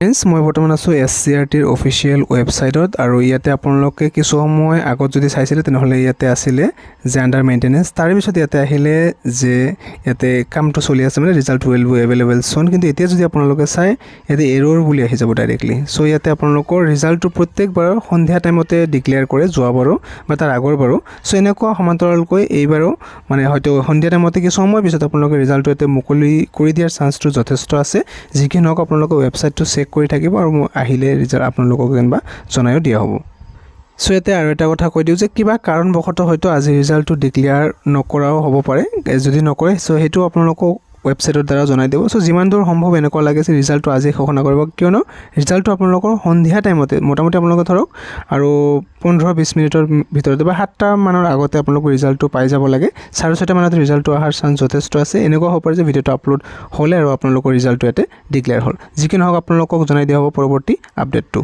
friends মই বৰ্তমান আছোঁ SCRTৰ অফিচিয়েল ৱেবছাইটত আৰু ইয়াতে আপোনালোকে কিছু সময় আগত যদি চাইছিলে তেনেহ'লে ইয়াতে আছিলে যে আণ্ডাৰ মেইনটেনেন্স তাৰে পিছত ইয়াতে আহিলে যে ইয়াতে কামটো চলি আছে মানে ৰিজাল্ট উইল বি এভেইলেবল সোন কিন্তু এতিয়া যদি আপোনালোকে চাই ইয়াতে এৰৰ বুলি আহি যাব ডাইৰেক্টলি সো ইয়াতে আপোনালোকৰ ৰিজাল্টটো প্ৰত্যেকবাৰ সন্ধিয়া টাইমতে ডিক্লেয়াৰ কৰে যোৱাবাৰো বা তাৰ আগৰবাৰো সো এনেকুৱা সমান্তৰালকৈ এইবাৰো মানে হয়তো সন্ধিয়া টাইমতে কিছু সময় পিছত আপোনালোকে ৰিজাল্টটো ইয়াতে মুকলি কৰি দিয়াৰ চান্সটো যথেষ্ট আছে যিখিনি হওক আপোনালোকৰ ৱেবছাইটটো চেক কৰি থাকিব আৰু আহিলে ৰিজাল্ট আপোনালোকক যেনবা জনায়ো দিয়া হ'ব সো ইয়াতে আৰু এটা কথা কৈ দিওঁ যে কিবা কাৰণবশতঃ হয়তো আজি ৰিজাল্টটো ডিক্লেয়াৰ নকৰাও হ'ব পাৰে যদি নকৰে সো হেতু আপোনালোকক ৱেবছাইটৰ দ্বাৰা জনাই দিব সো যিমান দূৰ সম্ভৱ এনেকুৱা লাগে যে ৰিজাল্টটো আজি ঘোষণা কৰিব কিয়নো ৰিজাল্টটো আপোনালোকৰ সন্ধিয়া টাইমতে মোটামুটি আপোনালোকে ধৰক আৰু 15-20 মিনিটৰ ভিতৰতে বা 7টা মানৰ আগতে আপোনালোকৰ ৰিজাল্টটো পাই যাব লাগে 6:30 মানত ৰিজাল্টটো অহাৰ চান্স যথেষ্ট আছে এনেকুৱা হ'ব পাৰে যে ভিডিঅ'টো আপলোড হ'লে আৰু আপোনালোকৰ ৰিজাল্টটো ইয়াতে ডিক্লেয়াৰ হ'ল যিকি নহওক আপোনালোকক জনাই দিয়া হ'ব পৰৱৰ্তী আপডেটটো